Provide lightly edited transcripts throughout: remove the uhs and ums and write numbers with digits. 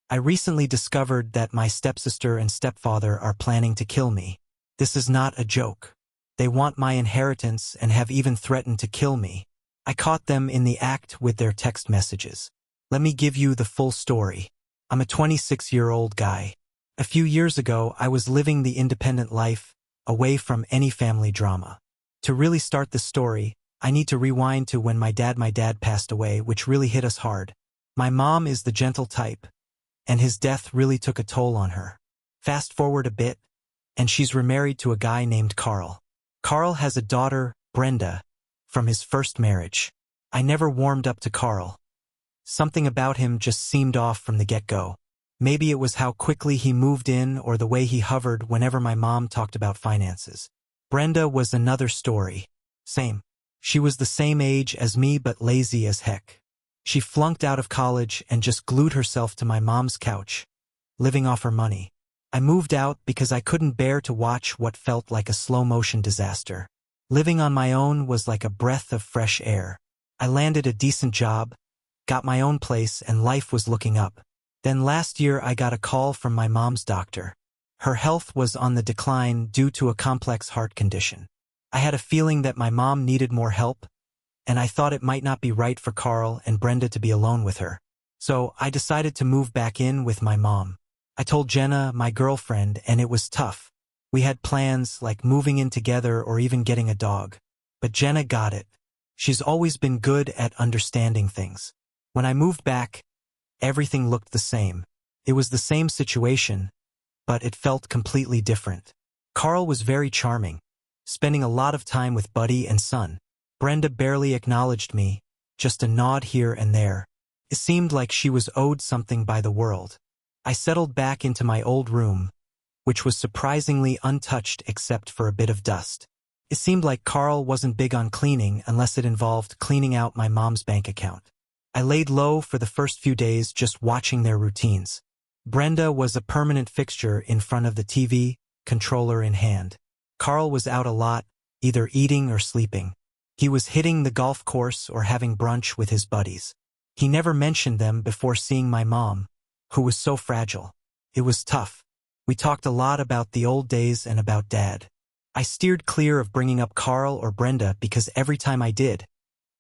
I recently discovered that my stepsister and stepfather are planning to kill me. This is not a joke. They want my inheritance and have even threatened to kill me. I caught them in the act with their text messages. Let me give you the full story. I'm a 26-year-old guy. A few years ago, I was living the independent life, away from any family drama. To really start the story, I need to rewind to when my dad passed away, which really hit us hard. My mom is the gentle type, and his death really took a toll on her. Fast forward a bit, and she's remarried to a guy named Carl. Carl has a daughter, Brenda, from his first marriage. I never warmed up to Carl. Something about him just seemed off from the get-go. Maybe it was how quickly he moved in or the way he hovered whenever my mom talked about finances. Brenda was another story. Same. She was the same age as me but lazy as heck. She flunked out of college and just glued herself to my mom's couch, living off her money. I moved out because I couldn't bear to watch what felt like a slow-motion disaster. Living on my own was like a breath of fresh air. I landed a decent job, got my own place, and life was looking up. Then last year I got a call from my mom's doctor. Her health was on the decline due to a complex heart condition. I had a feeling that my mom needed more help, and I thought it might not be right for Carl and Brenda to be alone with her. So I decided to move back in with my mom. I told Jenna, my girlfriend, and it was tough. We had plans like moving in together or even getting a dog. But Jenna got it. She's always been good at understanding things. When I moved back, everything looked the same. It was the same situation, but it felt completely different. Carl was very charming, spending a lot of time with Buddy and Son. Brenda barely acknowledged me, just a nod here and there. It seemed like she was owed something by the world. I settled back into my old room, which was surprisingly untouched except for a bit of dust. It seemed like Carl wasn't big on cleaning unless it involved cleaning out my mom's bank account. I laid low for the first few days just watching their routines. Brenda was a permanent fixture in front of the TV, controller in hand. Carl was out a lot, either eating or sleeping. He was hitting the golf course or having brunch with his buddies. He never mentioned them before seeing my mom, who was so fragile. It was tough. We talked a lot about the old days and about Dad. I steered clear of bringing up Carl or Brenda because every time I did,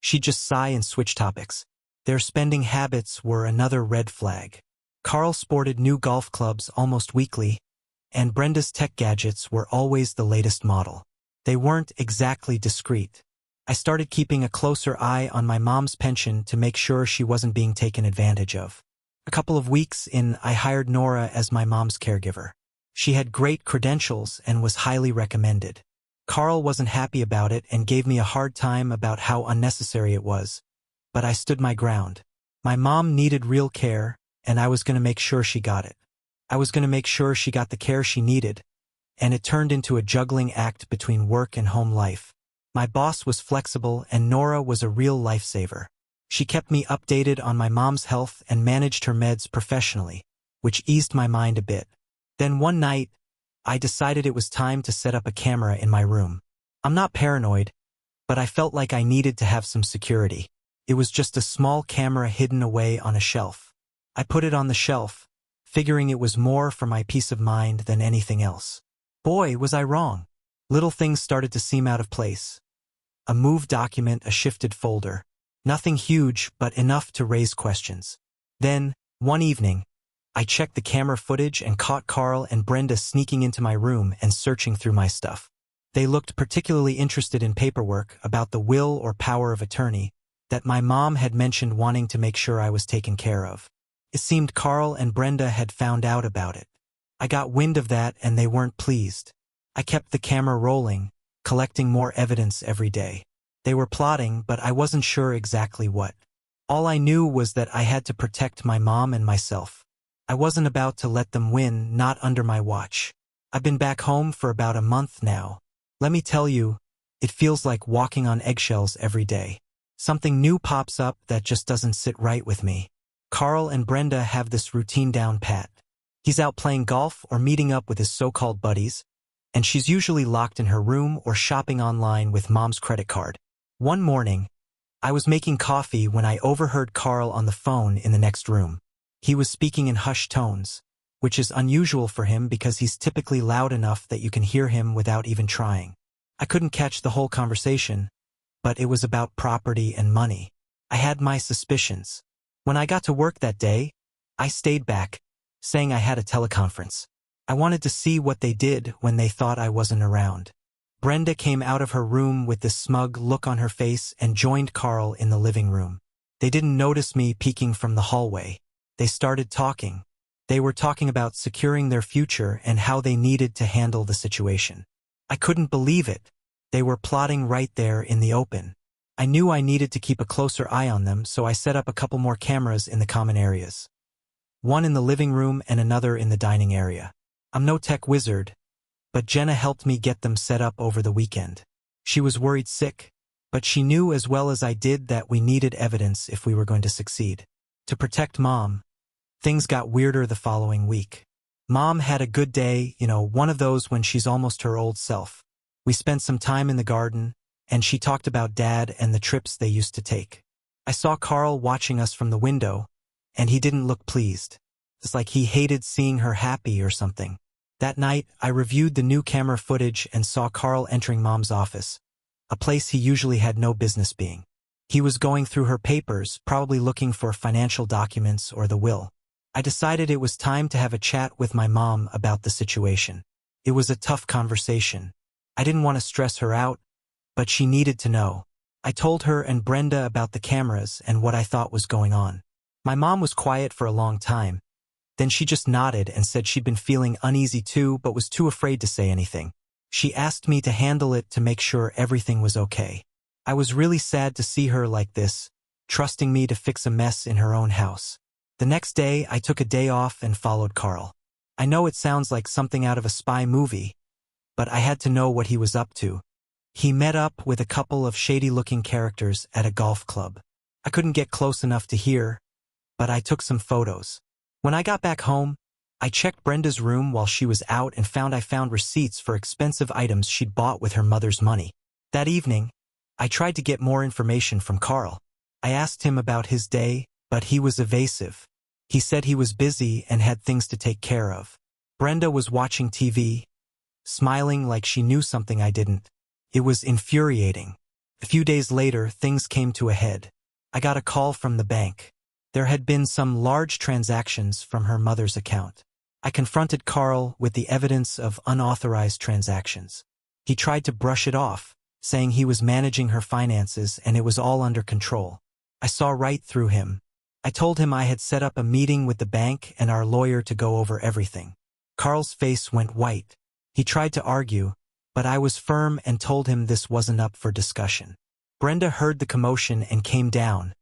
she'd just sigh and switch topics. Their spending habits were another red flag. Carl sported new golf clubs almost weekly, and Brenda's tech gadgets were always the latest model. They weren't exactly discreet. I started keeping a closer eye on my mom's pension to make sure she wasn't being taken advantage of. A couple of weeks in, I hired Nora as my mom's caregiver. She had great credentials and was highly recommended. Carl wasn't happy about it and gave me a hard time about how unnecessary it was, but I stood my ground. My mom needed real care, and I was going to make sure she got it. I was going to make sure she got the care she needed, and it turned into a juggling act between work and home life. My boss was flexible, and Nora was a real lifesaver. She kept me updated on my mom's health and managed her meds professionally, which eased my mind a bit. Then one night, I decided it was time to set up a camera in my room. I'm not paranoid, but I felt like I needed to have some security. It was just a small camera hidden away on a shelf. I put it on the shelf, figuring it was more for my peace of mind than anything else. Boy, was I wrong. Little things started to seem out of place. A moved document, a shifted folder. Nothing huge, but enough to raise questions. Then, one evening, I checked the camera footage and caught Carl and Brenda sneaking into my room and searching through my stuff. They looked particularly interested in paperwork about the will or power of attorney that my mom had mentioned wanting to make sure I was taken care of. It seemed Carl and Brenda had found out about it. I got wind of that and they weren't pleased. I kept the camera rolling, collecting more evidence every day. They were plotting, but I wasn't sure exactly what. All I knew was that I had to protect my mom and myself. I wasn't about to let them win, not under my watch. I've been back home for about a month now. Let me tell you, it feels like walking on eggshells every day. Something new pops up that just doesn't sit right with me. Carl and Brenda have this routine down pat. He's out playing golf or meeting up with his so-called buddies, and she's usually locked in her room or shopping online with mom's credit card. One morning, I was making coffee when I overheard Carl on the phone in the next room. He was speaking in hushed tones, which is unusual for him because he's typically loud enough that you can hear him without even trying. I couldn't catch the whole conversation, but it was about property and money. I had my suspicions. When I got to work that day, I stayed back, saying I had a teleconference. I wanted to see what they did when they thought I wasn't around. Brenda came out of her room with this smug look on her face and joined Carl in the living room. They didn't notice me peeking from the hallway. They started talking. They were talking about securing their future and how they needed to handle the situation. I couldn't believe it. They were plotting right there in the open. I knew I needed to keep a closer eye on them, so I set up a couple more cameras in the common areas. One in the living room and another in the dining area. I'm no tech wizard, but Jenna helped me get them set up over the weekend. She was worried sick, but she knew as well as I did that we needed evidence if we were going to succeed. To protect Mom, things got weirder the following week. Mom had a good day, one of those when she's almost her old self. We spent some time in the garden, and she talked about Dad and the trips they used to take. I saw Carl watching us from the window, and he didn't look pleased. It's like he hated seeing her happy or something. That night, I reviewed the new camera footage and saw Carl entering Mom's office, a place he usually had no business being. He was going through her papers, probably looking for financial documents or the will. I decided it was time to have a chat with my mom about the situation. It was a tough conversation. I didn't want to stress her out, but she needed to know. I told her and Brenda about the cameras and what I thought was going on. My mom was quiet for a long time. Then she just nodded and said she'd been feeling uneasy too, but was too afraid to say anything. She asked me to handle it to make sure everything was okay. I was really sad to see her like this, trusting me to fix a mess in her own house. The next day, I took a day off and followed Carl. I know it sounds like something out of a spy movie, but I had to know what he was up to. He met up with a couple of shady-looking characters at a golf club. I couldn't get close enough to hear, but I took some photos. When I got back home, I checked Brenda's room while she was out and I found receipts for expensive items she'd bought with her mother's money. That evening, I tried to get more information from Carl. I asked him about his day, but he was evasive. He said he was busy and had things to take care of. Brenda was watching TV, smiling like she knew something I didn't. It was infuriating. A few days later, things came to a head. I got a call from the bank. There had been some large transactions from her mother's account. I confronted Carl with the evidence of unauthorized transactions. He tried to brush it off, saying he was managing her finances and it was all under control. I saw right through him. I told him I had set up a meeting with the bank and our lawyer to go over everything. Carl's face went white. He tried to argue, but I was firm and told him this wasn't up for discussion. Brenda heard the commotion and came down,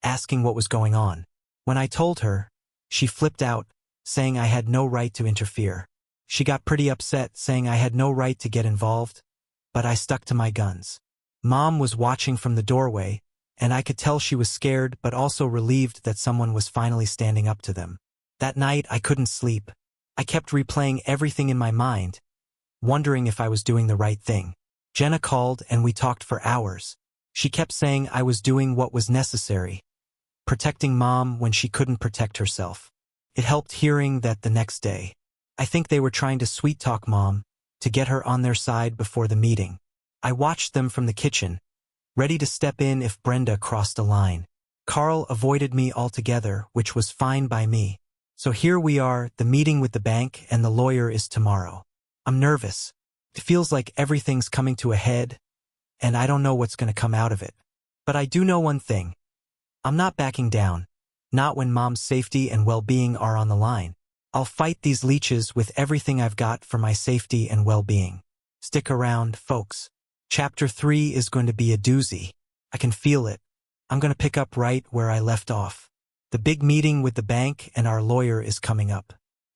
asking what was going on. When I told her, she flipped out, saying I had no right to interfere. She got pretty upset, saying I had no right to get involved, but I stuck to my guns. Mom was watching from the doorway, and I could tell she was scared but also relieved that someone was finally standing up to them. That night, I couldn't sleep. I kept replaying everything in my mind, wondering if I was doing the right thing. Jenna called and we talked for hours. She kept saying I was doing what was necessary, protecting Mom when she couldn't protect herself. It helped hearing that the next day. I think they were trying to sweet-talk Mom, to get her on their side before the meeting. I watched them from the kitchen, ready to step in if Brenda crossed a line. Carl avoided me altogether, which was fine by me. So here we are, the meeting with the bank and the lawyer is tomorrow. I'm nervous. It feels like everything's coming to a head, and I don't know what's going to come out of it. But I do know one thing. I'm not backing down. Not when Mom's safety and well-being are on the line. I'll fight these leeches with everything I've got for my safety and well-being. Stick around, folks. Chapter 3 is going to be a doozy. I can feel it. I'm going to pick up right where I left off. The big meeting with the bank and our lawyer is coming up.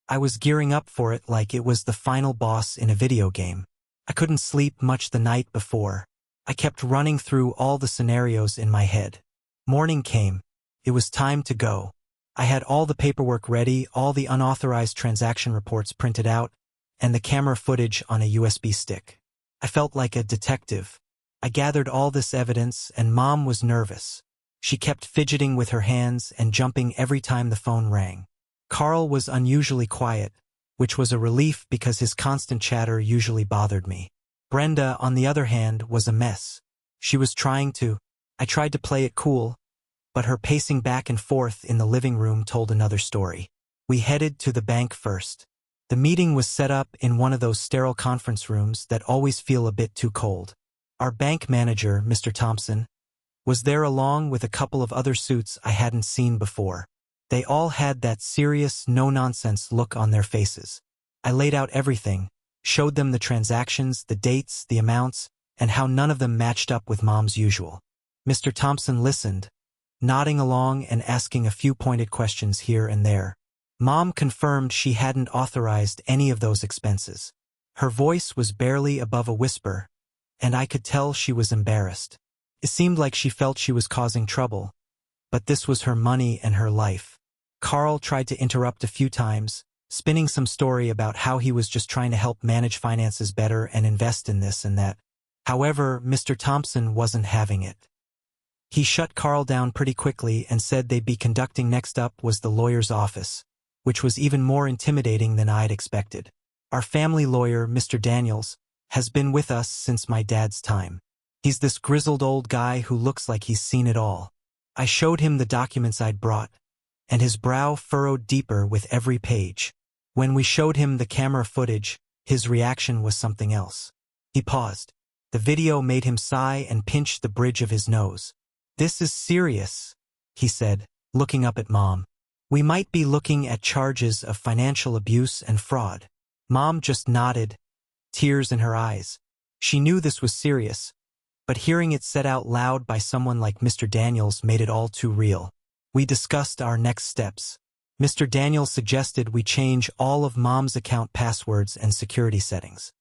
I was gearing up for it like it was the final boss in a video game. I couldn't sleep much the night before. I kept running through all the scenarios in my head. Morning came. It was time to go. I had all the paperwork ready, all the unauthorized transaction reports printed out, and the camera footage on a USB stick. I felt like a detective. I gathered all this evidence, and Mom was nervous. She kept fidgeting with her hands and jumping every time the phone rang. Carl was unusually quiet, which was a relief because his constant chatter usually bothered me. Brenda, on the other hand, was a mess. She was I tried to play it cool, but her pacing back and forth in the living room told another story. We headed to the bank first. The meeting was set up in one of those sterile conference rooms that always feel a bit too cold. Our bank manager, Mr. Thompson, was there along with a couple of other suits I hadn't seen before. They all had that serious, no-nonsense look on their faces. I laid out everything, showed them the transactions, the dates, the amounts, and how none of them matched up with Mom's usual. Mr. Thompson listened, nodding along and asking a few pointed questions here and there. Mom confirmed she hadn't authorized any of those expenses. Her voice was barely above a whisper, and I could tell she was embarrassed. It seemed like she felt she was causing trouble, but this was her money and her life. Carl tried to interrupt a few times, spinning some story about how he was just trying to help manage finances better and invest in this and that. However, Mr. Thompson wasn't having it. He shut Carl down pretty quickly and said they'd be conducting next up was the lawyer's office, which was even more intimidating than I'd expected. Our family lawyer, Mr. Daniels, has been with us since my dad's time. He's this grizzled old guy who looks like he's seen it all. I showed him the documents I'd brought, and his brow furrowed deeper with every page. When we showed him the camera footage, his reaction was something else. He paused. The video made him sigh and pinch the bridge of his nose. "This is serious," he said, looking up at Mom. "We might be looking at charges of financial abuse and fraud." Mom just nodded, tears in her eyes. She knew this was serious, but hearing it said out loud by someone like Mr. Daniels made it all too real. We discussed our next steps. Mr. Daniels suggested we change all of Mom's account passwords and security settings.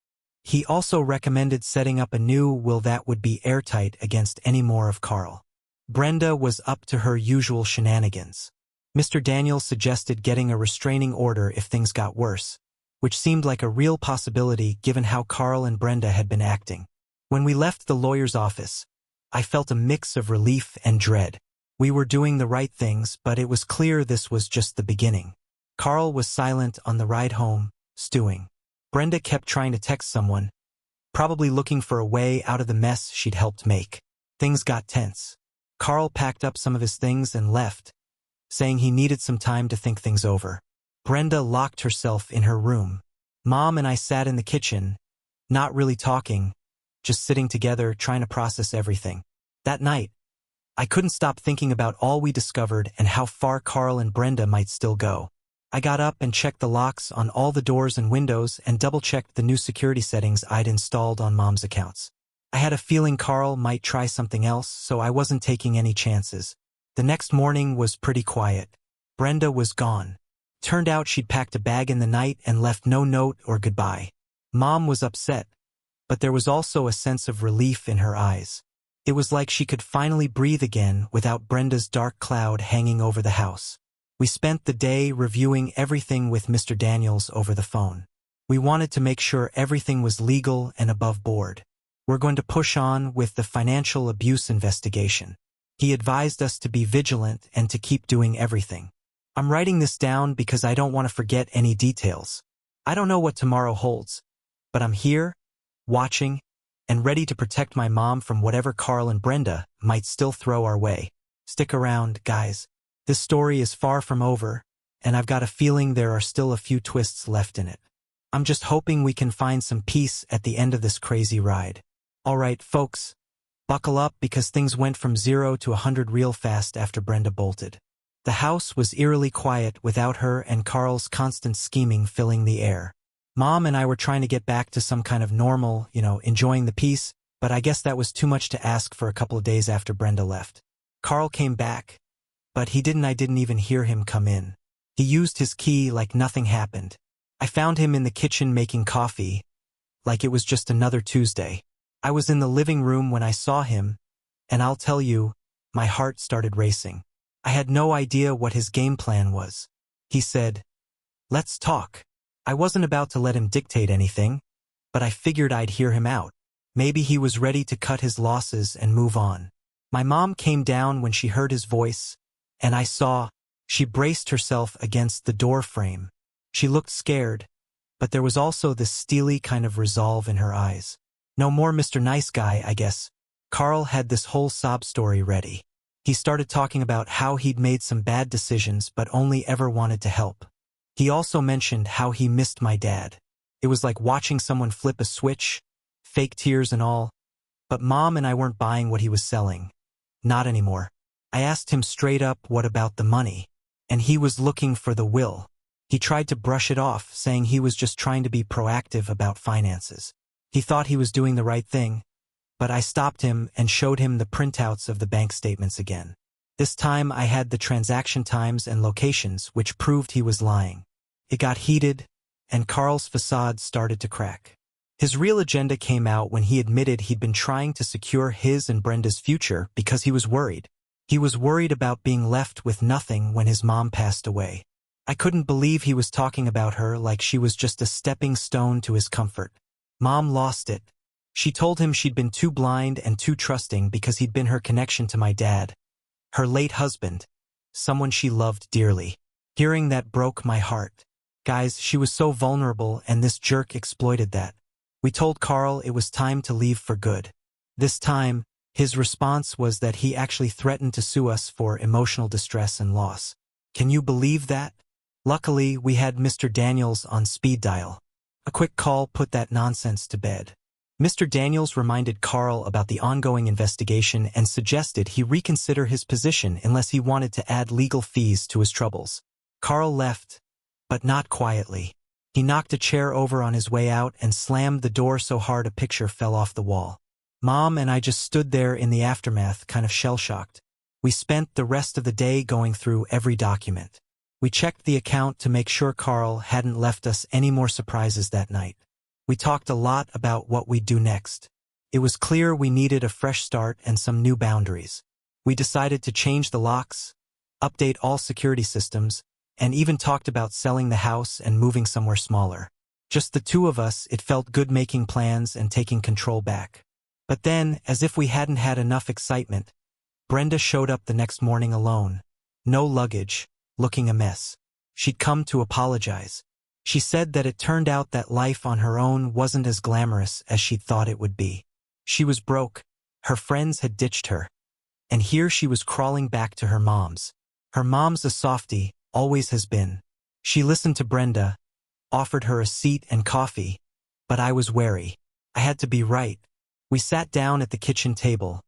He also recommended setting up a new will that would be airtight against any more of Carl. Brenda was up to her usual shenanigans. Mr. Daniels suggested getting a restraining order if things got worse, which seemed like a real possibility given how Carl and Brenda had been acting. When we left the lawyer's office, I felt a mix of relief and dread. We were doing the right things, but it was clear this was just the beginning. Carl was silent on the ride home, stewing. Brenda kept trying to text someone, probably looking for a way out of the mess she'd helped make. Things got tense. Carl packed up some of his things and left, saying he needed some time to think things over. Brenda locked herself in her room. Mom and I sat in the kitchen, not really talking, just sitting together trying to process everything. That night, I couldn't stop thinking about all we discovered and how far Carl and Brenda might still go. I got up and checked the locks on all the doors and windows and double-checked the new security settings I'd installed on Mom's accounts. I had a feeling Carl might try something else, so I wasn't taking any chances. The next morning was pretty quiet. Brenda was gone. Turned out she'd packed a bag in the night and left no note or goodbye. Mom was upset, but there was also a sense of relief in her eyes. It was like she could finally breathe again without Brenda's dark cloud hanging over the house. We spent the day reviewing everything with Mr. Daniels over the phone. We wanted to make sure everything was legal and above board. We're going to push on with the financial abuse investigation. He advised us to be vigilant and to keep doing everything. I'm writing this down because I don't want to forget any details. I don't know what tomorrow holds, but I'm here, watching, and ready to protect my mom from whatever Carl and Brenda might still throw our way. Stick around, guys. This story is far from over, and I've got a feeling there are still a few twists left in it. I'm just hoping we can find some peace at the end of this crazy ride. All right, folks, buckle up because things went from 0 to 100 real fast after Brenda bolted. The house was eerily quiet without her and Carl's constant scheming filling the air. Mom and I were trying to get back to some kind of normal, enjoying the peace, but I guess that was too much to ask for a couple of days after Brenda left. Carl came back, but I didn't even hear him come in. He used his key like nothing happened. I found him in the kitchen making coffee, like it was just another Tuesday. I was in the living room when I saw him, and I'll tell you, my heart started racing. I had no idea what his game plan was. He said, "Let's talk." I wasn't about to let him dictate anything, but I figured I'd hear him out. Maybe he was ready to cut his losses and move on. My mom came down when she heard his voice, and I saw She braced herself against the door frame. She looked scared, but there was also this steely kind of resolve in her eyes. No more Mr. Nice Guy, I guess. Carl had this whole sob story ready. He started talking about how he'd made some bad decisions but only ever wanted to help. He also mentioned how he missed my dad. It was like watching someone flip a switch, fake tears and all. But Mom and I weren't buying what he was selling. Not anymore. I asked him straight up what about the money, and he was looking for the will. He tried to brush it off, saying he was just trying to be proactive about finances. He thought he was doing the right thing, but I stopped him and showed him the printouts of the bank statements again. This time I had the transaction times and locations, which proved he was lying. It got heated, and Carl's facade started to crack. His real agenda came out when he admitted he'd been trying to secure his and Brenda's future because he was worried. He was worried about being left with nothing when his mom passed away. I couldn't believe he was talking about her like she was just a stepping stone to his comfort. Mom lost it. She told him she'd been too blind and too trusting because he'd been her connection to my dad, her late husband, someone she loved dearly. Hearing that broke my heart. Guys, she was so vulnerable, and this jerk exploited that. We told Carl it was time to leave for good. This time, his response was that he actually threatened to sue us for emotional distress and loss. Can you believe that? Luckily, we had Mr. Daniels on speed dial. A quick call put that nonsense to bed. Mr. Daniels reminded Carl about the ongoing investigation and suggested he reconsider his position unless he wanted to add legal fees to his troubles. Carl left, but not quietly. He knocked a chair over on his way out and slammed the door so hard a picture fell off the wall. Mom and I just stood there in the aftermath, kind of shell-shocked. We spent the rest of the day going through every document. We checked the account to make sure Carl hadn't left us any more surprises that night. We talked a lot about what we'd do next. It was clear we needed a fresh start and some new boundaries. We decided to change the locks, update all security systems, and even talked about selling the house and moving somewhere smaller. Just the two of us, it felt good making plans and taking control back. But then, as if we hadn't had enough excitement, Brenda showed up the next morning alone. No luggage, looking a mess. She'd come to apologize. She said that it turned out that life on her own wasn't as glamorous as she'd thought it would be. She was broke, her friends had ditched her, and here she was crawling back to her mom's. Her mom's a softie, always has been. She listened to Brenda, offered her a seat and coffee, but I was wary. I had to be right. We sat down at the kitchen table,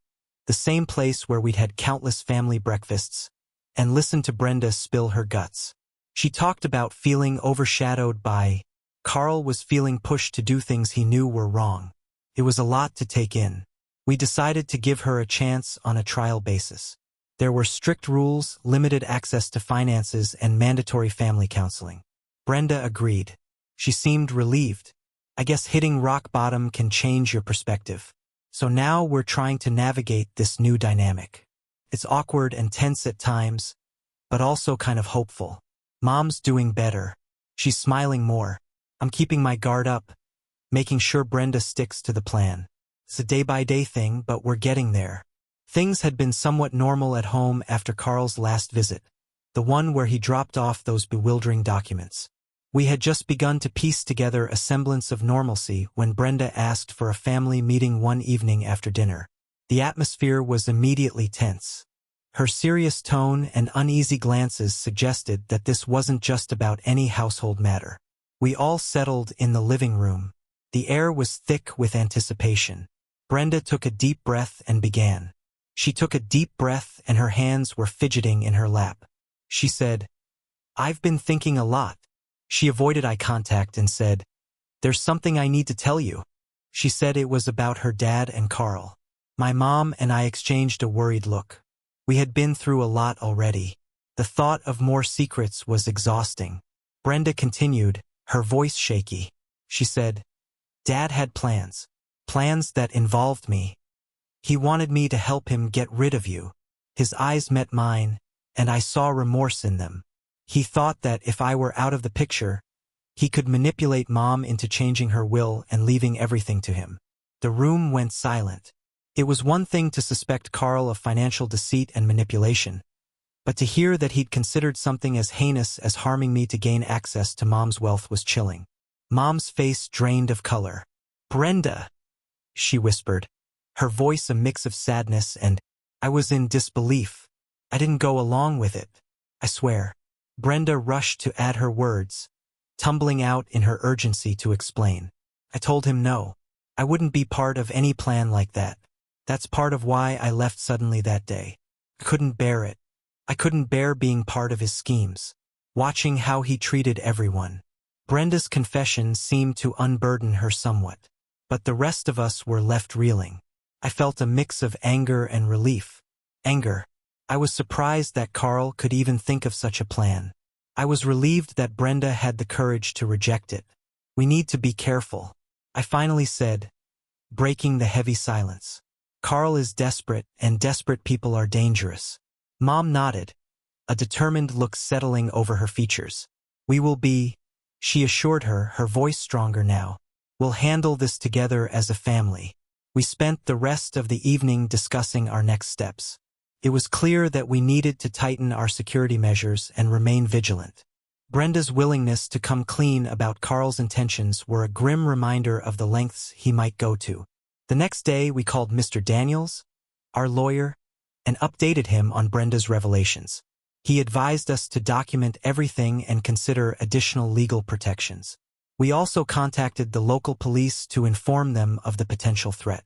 the same place where we'd had countless family breakfasts, and listened to Brenda spill her guts. She talked about feeling overshadowed by Carl was feeling pushed to do things he knew were wrong. It was a lot to take in. We decided to give her a chance on a trial basis. There were strict rules, limited access to finances, and mandatory family counseling. Brenda agreed. She seemed relieved. I guess hitting rock bottom can change your perspective. So now we're trying to navigate this new dynamic. It's awkward and tense at times, but also kind of hopeful. Mom's doing better. She's smiling more. I'm keeping my guard up, making sure Brenda sticks to the plan. It's a day-by-day thing, but we're getting there. Things had been somewhat normal at home after Carl's last visit, the one where he dropped off those bewildering documents. We had just begun to piece together a semblance of normalcy when Brenda asked for a family meeting one evening after dinner. The atmosphere was immediately tense. Her serious tone and uneasy glances suggested that this wasn't just about any household matter. We all settled in the living room. The air was thick with anticipation. Brenda took a deep breath and began. She took a deep breath and her hands were fidgeting in her lap. She said, "I've been thinking a lot." She avoided eye contact and said, "There's something I need to tell you." She said it was about her dad and Carl. My mom and I exchanged a worried look. We had been through a lot already. The thought of more secrets was exhausting. Brenda continued, her voice shaky. She said, "Dad had plans. Plans that involved me. He wanted me to help him get rid of you." His eyes met mine, and I saw remorse in them. He thought that if I were out of the picture, he could manipulate Mom into changing her will and leaving everything to him. The room went silent. It was one thing to suspect Carl of financial deceit and manipulation, But to hear that he'd considered something as heinous as harming me to gain access to Mom's wealth was chilling. Mom's face drained of color. "Brenda," she whispered, her voice a mix of sadness and I was in disbelief. "I didn't go along with it, I swear." Brenda rushed to add her words, tumbling out in her urgency to explain. "I told him no. I wouldn't be part of any plan like that. That's part of why I left suddenly that day. I couldn't bear it. I couldn't bear being part of his schemes, watching how he treated everyone." Brenda's confession seemed to unburden her somewhat, but the rest of us were left reeling. I felt a mix of anger and relief. Anger. I was surprised that Carl could even think of such a plan. I was relieved that Brenda had the courage to reject it. "We need to be careful," I finally said, breaking the heavy silence. "Carl is desperate, and desperate people are dangerous." Mom nodded, a determined look settling over her features. "We will be," she assured her, her voice stronger now. "We'll handle this together as a family." We spent the rest of the evening discussing our next steps. It was clear that we needed to tighten our security measures and remain vigilant. Brenda's willingness to come clean about Carl's intentions were a grim reminder of the lengths he might go to. The next day we called Mr. Daniels, our lawyer, and updated him on Brenda's revelations. He advised us to document everything and consider additional legal protections. We also contacted the local police to inform them of the potential threat.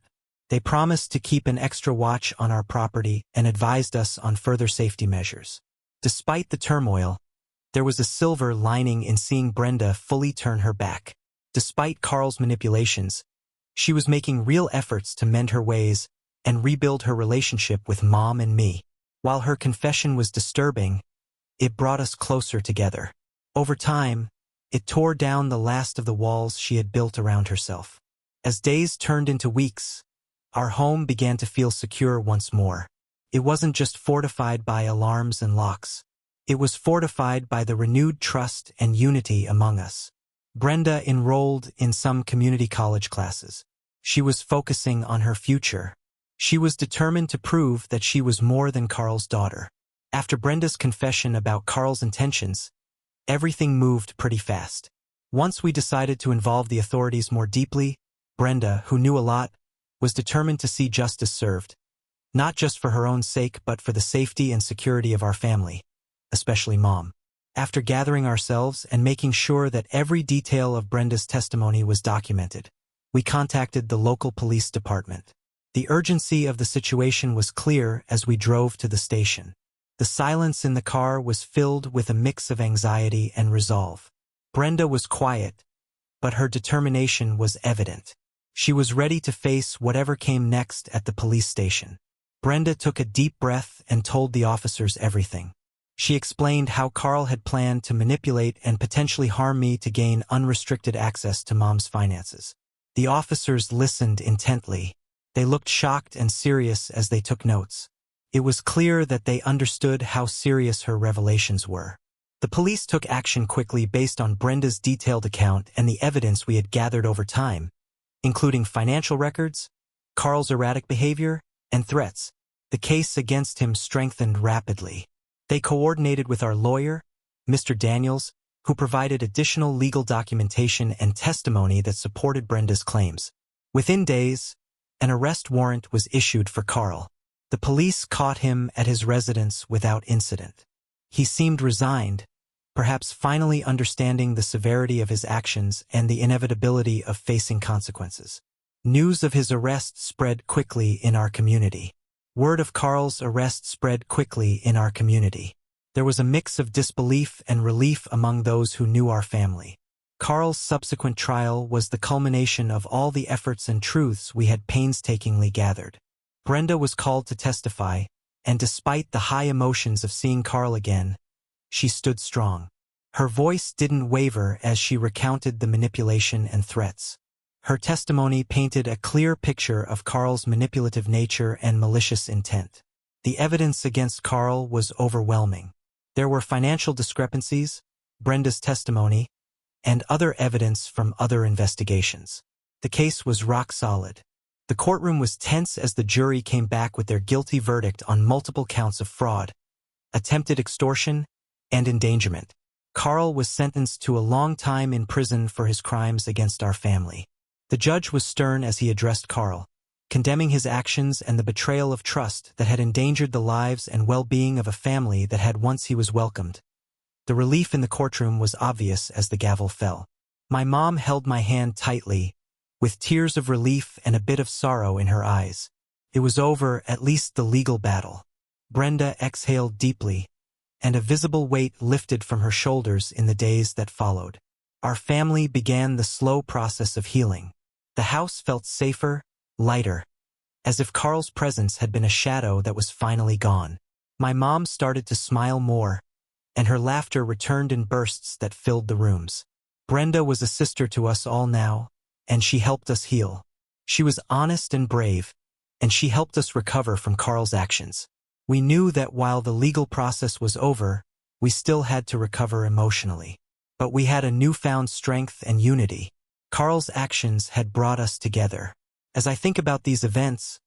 They promised to keep an extra watch on our property and advised us on further safety measures. Despite the turmoil, there was a silver lining in seeing Brenda fully turn her back. Despite Carl's manipulations, she was making real efforts to mend her ways and rebuild her relationship with Mom and me. While her confession was disturbing, it brought us closer together. Over time, it tore down the last of the walls she had built around herself. As days turned into weeks, our home began to feel secure once more. It wasn't just fortified by alarms and locks. It was fortified by the renewed trust and unity among us. Brenda enrolled in some community college classes. She was focusing on her future. She was determined to prove that she was more than Carl's daughter. After Brenda's confession about Carl's intentions, everything moved pretty fast. Once we decided to involve the authorities more deeply, Brenda, who knew a lot, was determined to see justice served, not just for her own sake but for the safety and security of our family, especially Mom. After gathering ourselves and making sure that every detail of Brenda's testimony was documented, we contacted the local police department. The urgency of the situation was clear as we drove to the station. The silence in the car was filled with a mix of anxiety and resolve. Brenda was quiet, but her determination was evident. She was ready to face whatever came next at the police station. Brenda took a deep breath and told the officers everything. She explained how Carl had planned to manipulate and potentially harm me to gain unrestricted access to Mom's finances. The officers listened intently. They looked shocked and serious as they took notes. It was clear that they understood how serious her revelations were. The police took action quickly based on Brenda's detailed account and the evidence we had gathered over time, including financial records, Carl's erratic behavior, and threats. The case against him strengthened rapidly. They coordinated with our lawyer, Mr. Daniels, who provided additional legal documentation and testimony that supported Brenda's claims. Within days, an arrest warrant was issued for Carl. The police caught him at his residence without incident. He seemed resigned, perhaps finally understanding the severity of his actions and the inevitability of facing consequences. News of his arrest spread quickly in our community. Word of Carl's arrest spread quickly in our community. There was a mix of disbelief and relief among those who knew our family. Carl's subsequent trial was the culmination of all the efforts and truths we had painstakingly gathered. Brenda was called to testify, and despite the high emotions of seeing Carl again, she stood strong. Her voice didn't waver as she recounted the manipulation and threats. Her testimony painted a clear picture of Carl's manipulative nature and malicious intent. The evidence against Carl was overwhelming. There were financial discrepancies, Brenda's testimony, and other evidence from other investigations. The case was rock solid. The courtroom was tense as the jury came back with their guilty verdict on multiple counts of fraud, attempted extortion, and endangerment. Carl was sentenced to a long time in prison for his crimes against our family. The judge was stern as he addressed Carl, condemning his actions and the betrayal of trust that had endangered the lives and well-being of a family that had once he was welcomed. The relief in the courtroom was obvious as the gavel fell. My mom held my hand tightly, with tears of relief and a bit of sorrow in her eyes. It was over, at least the legal battle. Brenda exhaled deeply, and a visible weight lifted from her shoulders in the days that followed. Our family began the slow process of healing. The house felt safer, lighter, as if Carl's presence had been a shadow that was finally gone. My mom started to smile more, and her laughter returned in bursts that filled the rooms. Brenda was a sister to us all now, and she helped us heal. She was honest and brave, and she helped us recover from Carl's actions. We knew that while the legal process was over, we still had to recover emotionally. But we had a newfound strength and unity. Carl's actions had brought us together. As I think about these events,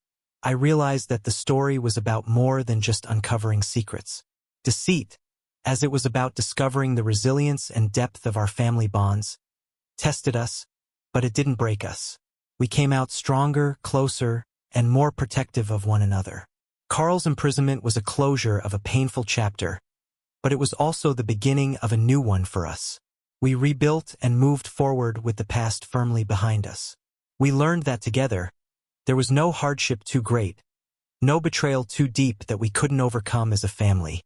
I realize that the story was about more than just uncovering secrets. Deceit, as it was about discovering the resilience and depth of our family bonds, tested us, but it didn't break us. We came out stronger, closer, and more protective of one another. Carl's imprisonment was a closure of a painful chapter, but it was also the beginning of a new one for us. We rebuilt and moved forward with the past firmly behind us. We learned that together, there was no hardship too great, no betrayal too deep that we couldn't overcome as a family.